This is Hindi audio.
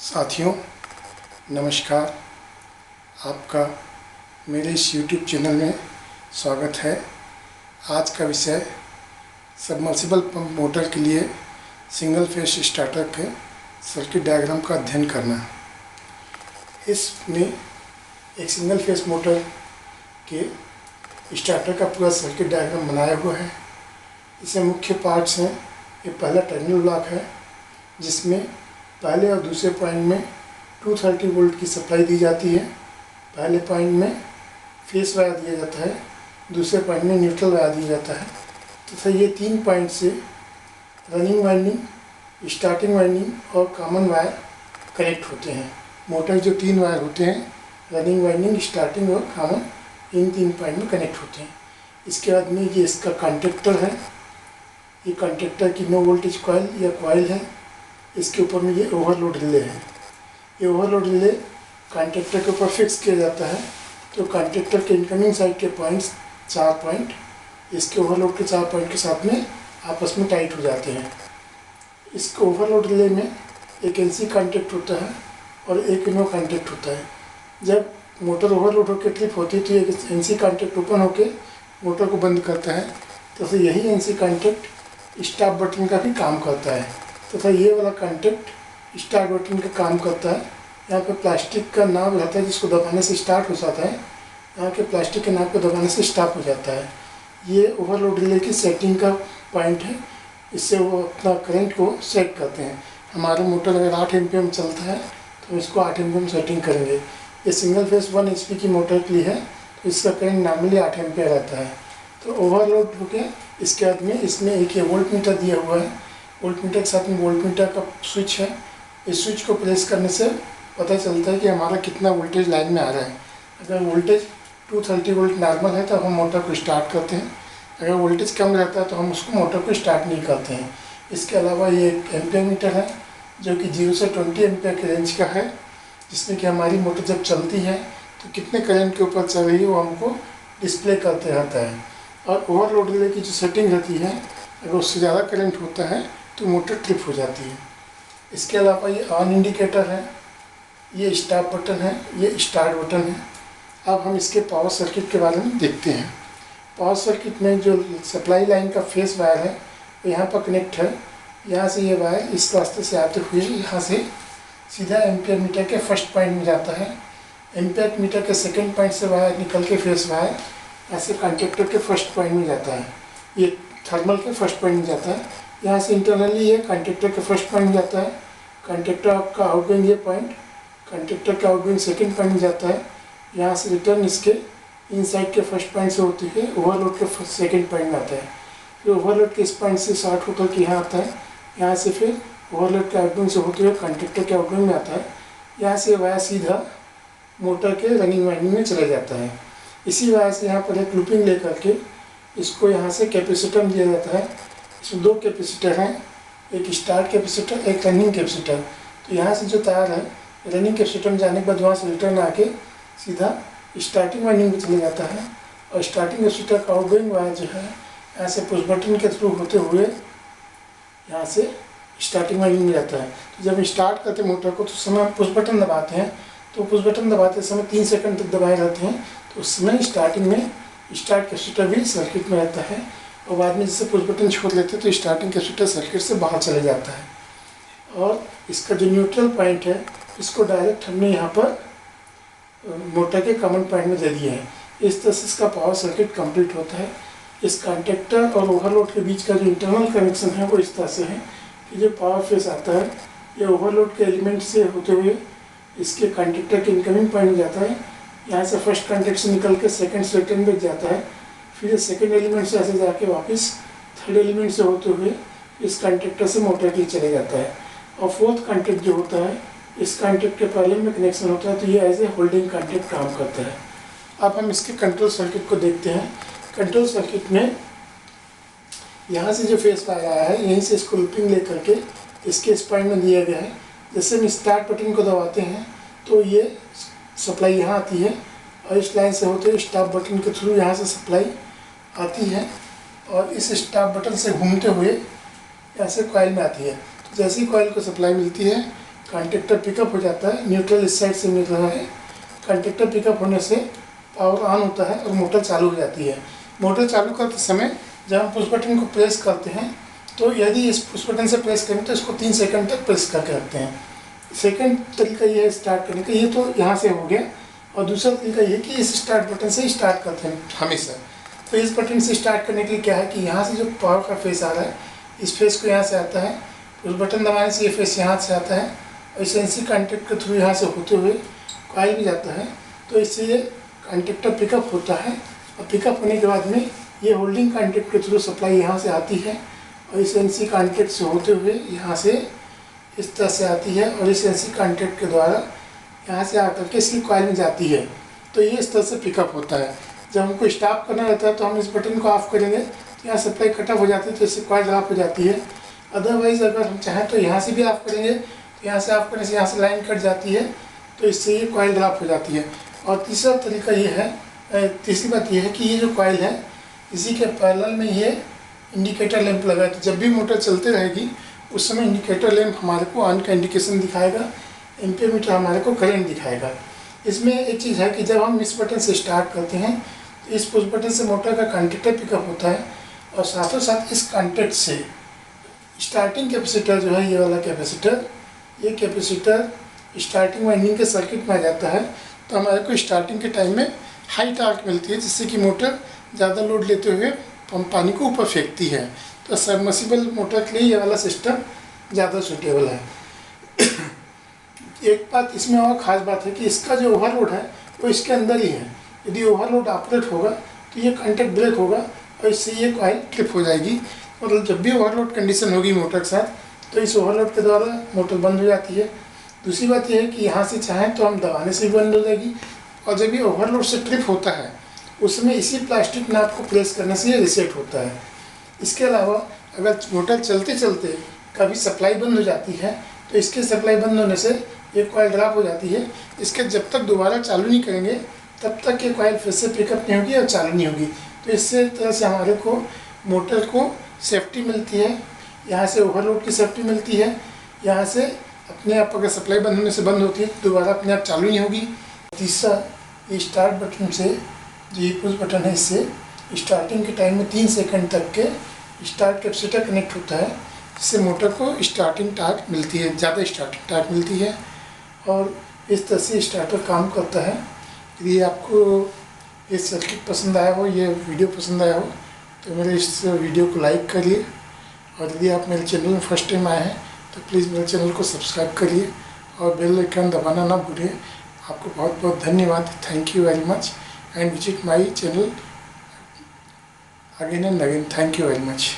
साथियों नमस्कार, आपका मेरे इस YouTube चैनल में स्वागत है। आज का विषय सबमर्सिबल पंप मोटर के लिए सिंगल फेस स्टार्टर के सर्किट डायग्राम का अध्ययन करना। इसमें एक सिंगल फेस मोटर के स्टार्टर का पूरा सर्किट डायग्राम बनाया हुआ है। इसमें मुख्य पार्ट्स हैं। ये पहला टर्मिनल ब्लॉक है जिसमें पहले और दूसरे पॉइंट में 230 वोल्ट की सप्लाई दी जाती है। पहले पॉइंट में फेस वायर दिया जाता है, दूसरे पॉइंट में न्यूट्रल वायर दिया जाता है। तथा ये 3 पॉइंट से रनिंग वाइंडिंग, स्टार्टिंग वाइंडिंग और कॉमन वायर कनेक्ट होते हैं। मोटर जो 3 वायर होते हैं, रनिंग वाइंडिंग, स्टार्टिंग और कॉमन, इन 3 पॉइंट में कनेक्ट होते हैं। इसके बाद में ये इसका कॉन्टेक्टर है। ये कॉन्टेक्टर की नो वोल्टेज कॉइल या कॉइल है। इसके ऊपर में ये ओवरलोड रिले है। ये ओवरलोड रिले कॉन्टेक्टर के ऊपर फिक्स किया जाता है। तो कॉन्टेक्टर के इनकमिंग साइड के पॉइंट्स 4 पॉइंट इसके ओवरलोड के 4 पॉइंट के साथ में आपस में टाइट हो जाते हैं। इस ओवरलोड रिले में एक एनसी कॉन्टेक्ट होता है और एक नो कॉन्टेक्ट होता है। जब मोटर ओवरलोड होकर ट्रिप होती है तो एक एनसी कॉन्टेक्ट ओपन होकर मोटर को बंद करता है। तो यही एनसी कॉन्टेक्ट स्टॉप बटन का भी काम करता है तथा ये वाला कॉन्टेक्ट स्टार्ट बटन का काम करता है। यहाँ पे प्लास्टिक का नाव रहता है जिसको दबाने से स्टार्ट हो जाता है। यहाँ के प्लास्टिक के नाव को दबाने से स्टॉप हो जाता है। ये ओवरलोड रिले की सेटिंग का पॉइंट है। इससे वो अपना करंट को सेट करते हैं। हमारे मोटर अगर 8 एम्पीयर में चलता है तो इसको 8 एम्पीयर में सेटिंग करेंगे। ये सिंगल फेस 1 HP की मोटर के लिए है तो इसका करंट नॉर्मली 8 एम्पीयर रहता है। तो ओवरलोड होके इसके बाद में इसमें एक ये वोल्ट मीटर दिया हुआ है। वोल्ट मीटर के साथ में वोल्ट मीटर का स्विच है। इस स्विच को प्रेस करने से पता चलता है कि हमारा कितना वोल्टेज लाइन में आ रहा है। अगर वोल्टेज 230 वोल्ट नॉर्मल है तो हम मोटर को स्टार्ट करते हैं। अगर वोल्टेज कम रहता है तो हम उसको मोटर को स्टार्ट नहीं करते हैं। इसके अलावा ये एक एम्पीयर मीटर है जो कि 0 से 20 एम्पीयर के रेंज का है, जिसमें कि हमारी मोटर जब चलती है तो कितने करंट के ऊपर चल रही है वो हमको डिस्प्ले करते रहता है। और ओवरलोड रिले की जो सेटिंग रहती है, अगर उससे ज़्यादा करंट होता है तो मोटर ट्रिप हो जाती है। इसके अलावा ये ऑन इंडिकेटर है, ये स्टॉप बटन है, ये स्टार्ट बटन है। अब हम इसके पावर सर्किट के बारे में देखते हैं। पावर सर्किट में जो सप्लाई लाइन का फेस वायर है वो यहाँ पर कनेक्ट है। यहाँ से ये वायर इस रास्ते से आते हुए यहाँ से सीधा एम्पीयर मीटर के फर्स्ट पॉइंट में जाता है। एम्पीयर मीटर के सेकेंड पॉइंट से वायर निकल के फेस वायर ऐसे कॉन्टेक्टर के फर्स्ट पॉइंट में जाता है। ये थर्मल के फर्स्ट पॉइंट में जाता है। यहाँ से इंटरनली ये कॉन्टेक्टर के फर्स्ट पॉइंट में जाता है। कॉन्टेक्टर का आउटगोइंग ये पॉइंट कॉन्टेक्टर का आउटगोइंग सेकेंड पॉइंट में जाता है। यहाँ से रिटर्न इसके इनसाइड के फर्स्ट पॉइंट से होते हुए ओवरलोड के सेकेंड पॉइंट में आता है। फिर ओवरलोड के इस पॉइंट से शॉर्ट होकर के यहाँ आता है। यहाँ से फिर ओवरलोड के आउटगोइंग से होते हुए कॉन्टेक्टर के आउटगोइंग में आता है। यहाँ से वायर सीधा मोटर के रनिंग वाइंडिंग में चला जाता है। इसी वायर से यहाँ पर एक लूपिंग ले करके इसको यहाँ से कैपेसिटर दिया जाता है। इसमें 2 कैपेसिटर हैं, एक स्टार्ट कैपेसिटर, एक रनिंग कैपेसिटर। तो यहाँ से जो तार है रनिंग कैपेसिटर में जाने के बाद वहाँ से रिटर्न आके सीधा स्टार्टिंग वाइंडिंग में चले जाता है। और स्टार्टिंग कैपेसिटर का आउटगोइंग वायर जो है यहाँ से पुश बटन के थ्रू होते हुए यहाँ से स्टार्टिंग वाइंडिंग में जाता है। तो जब स्टार्ट करते मोटर को तो समय पुश बटन दबाते हैं, तो पुश बटन दबाते समय 3 सेकंड तक दबाए रहते हैं। तो उस समय स्टार्टिंग में स्टार्ट कैपेसिटर भी सर्किट में रहता है और बाद में जैसे पुश बटन छोड़ लेते हैं तो स्टार्टिंग कैपेसिटर सर्किट से बाहर चले जाता है। और इसका जो न्यूट्रल पॉइंट है इसको डायरेक्ट हमने यहाँ पर मोटर के कॉमन पॉइंट में दे दिया है। इस तरह से इसका पावर सर्किट कंप्लीट होता है। इस कॉन्टेक्टर और ओवरलोड के बीच का जो इंटरनल कनेक्शन है वो इस तरह से है कि जो पावर फेस आता है ये ओवरलोड के एलिमेंट से होते हुए इसके कॉन्टेक्टर के इनकमिंग पॉइंट में जाता है। यहाँ से फर्स्ट कॉन्टेक्ट से निकल के सेकेंड सेकेंड में जाता है। फिर सेकेंड एलिमेंट से ऐसे जाके वापस थर्ड एलिमेंट से होते हुए इस कॉन्टेक्टर से मोटर के लिए चले जाता है। और फोर्थ कॉन्टेक्ट जो होता है इस कॉन्टेक्ट के पहले में कनेक्शन होता है, तो ये एज ए होल्डिंग कॉन्टेक्ट काम करता है। अब हम इसके कंट्रोल सर्किट को देखते हैं। कंट्रोल सर्किट में यहाँ से जो फेस वायर आया है यहीं से इसको लूपिंग ले करके इसके इस पॉइंट में दिया गया है। जैसे हम स्टार्ट बटन को दबाते हैं तो ये सप्लाई यहाँ आती है और इस लाइन से होते हुए स्टॉप बटन के थ्रू यहाँ से सप्लाई आती है और इस स्टॉप बटन से घूमते हुए यहाँ से कॉइल में आती है। तो जैसी कॉइल को सप्लाई मिलती है कंडक्टर पिकअप हो जाता है, न्यूट्रल इस साइड से मिल रहा है। कंडक्टर पिकअप होने से पावर ऑन होता है और मोटर चालू हो जाती है। मोटर चालू करते समय जब हम पुश बटन को प्रेस करते हैं तो यदि इस पुश बटन से प्रेस करें तो इसको 3 सेकंड तक प्रेस करके रखते हैं। सेकंड तरीका ये है स्टार्ट करने का, ये तो यहाँ से हो गया। और दूसरा तरीका ये कि इस स्टार्ट बटन से स्टार्ट करते हैं हमेशा। तो इस बटन से स्टार्ट करने के लिए क्या है कि यहाँ से जो पावर का फेस आ रहा है, इस फेस को यहाँ से आता है, उस बटन दबाने से ये फेस यहाँ से आता है और इस एनसी कॉन्टैक्ट के थ्रू यहाँ से होते हुए कॉइल भी जाता है। तो इससे ये कॉन्टैक्टर पिकअप होता है और पिकअप होने के बाद में ये होल्डिंग कॉन्टैक्ट के थ्रू सप्लाई यहाँ से आती है और इस एनसी कॉन्टैक्ट से होते हुए यहाँ से इस तरह से आती है और इस एनसी कॉन्टैक्ट के द्वारा यहाँ से आकर के इसकी कॉइल में जाती है। तो ये इस तरह से पिकअप होता है। जब हमको स्टॉप करना रहता है तो हम इस बटन को ऑफ करेंगे तो यहाँ सप्लाई कट ऑफ हो जाती है, तो इससे कॉइल ड्रॉप हो जाती है। अदरवाइज़ अगर हम चाहें तो यहाँ से भी ऑफ करेंगे तो यहाँ से ऑफ करने से यहाँ से लाइन कट जाती है, तो इससे ये कॉइल ड्रॉप हो जाती है। और तीसरा तरीका ये है, तीसरी बात ये है कि ये जो कॉइल है इसी के पैरेलल में ये इंडिकेटर लैंप लगा है। तो जब भी मोटर चलते रहेगी उस समय इंडिकेटर लैंप हमारे को ऑन का इंडिकेशन दिखाएगा, एम्पीयर मीटर हमारे को करंट दिखाएगा। इसमें एक चीज़ है कि जब हम इस बटन से स्टार्ट करते हैं तो इस पुश बटन से मोटर का कॉन्टैक्टर पिकअप होता है और साथों साथ इस कॉन्टैक्ट से स्टार्टिंग कैपेसिटर जो है, ये वाला कैपेसिटर, ये कैपेसिटर स्टार्टिंग वाइंडिंग के सर्किट में आ जाता है। तो हमारे को स्टार्टिंग के टाइम में हाई टॉर्क मिलती है, जिससे कि मोटर ज़्यादा लोड लेते हुए पानी को ऊपर फेंकती है। तो सबमर्सिबल मोटर के लिए ये वाला सिस्टम ज़्यादा सूटेबल है। एक बात इसमें और ख़ास बात है कि इसका जो ओवरलोड है वो इसके अंदर ही है। यदि ओवरलोड ऑपरेट होगा तो ये कॉन्टैक्ट ब्रेक होगा और इससे ये कॉइल ट्रिप हो जाएगी। मतलब जब भी ओवरलोड कंडीशन होगी मोटर के साथ तो इस ओवरलोड के द्वारा मोटर बंद हो जाती है। दूसरी बात यह है कि यहाँ से चाहें तो हम दबाने से भी बंद हो जाएगी। और जब ये ओवरलोड से ट्रिप होता है उसमें इसी प्लास्टिक नाट को प्रेस करने से ये रिसेट होता है। इसके अलावा अगर मोटर चलते चलते कभी सप्लाई बंद हो जाती है तो इसके सप्लाई बंद होने से ये कॉइल ड्रॉप हो जाती है। इसके जब तक दोबारा चालू नहीं करेंगे तब तक ये कॉइल फिर से पिकअप नहीं होगी और चालू नहीं होगी। तो इससे तरह से हमारे को मोटर को सेफ्टी मिलती है, यहाँ से ओवरलोड की सेफ्टी मिलती है, यहाँ से अपने आप अगर सप्लाई बंद होने से बंद होती है दोबारा अपने आप चालू नहीं होगी। तीसरा, ये स्टार्ट बटन से जो ये पुश बटन है इससे स्टार्टिंग के टाइम में 3 सेकंड तक के स्टार्ट कैपेसिटर कनेक्ट होता है, जिससे मोटर को स्टार्टिंग टॉर्क मिलती है, ज़्यादा स्टार्टिंग टॉर्क मिलती है और इस तरह से स्टार्टर काम करता है। यदि आपको ये सर्किट पसंद आया हो, ये वीडियो पसंद आया हो तो मेरे इस वीडियो को लाइक करिए और यदि आप मेरे चैनल में फर्स्ट टाइम आए हैं तो प्लीज़ मेरे चैनल को सब्सक्राइब करिए और बेल आइकन दबाना ना भूलिए। आपको बहुत बहुत धन्यवाद। Thank you very much and visit my channel again and again. Thank you very much.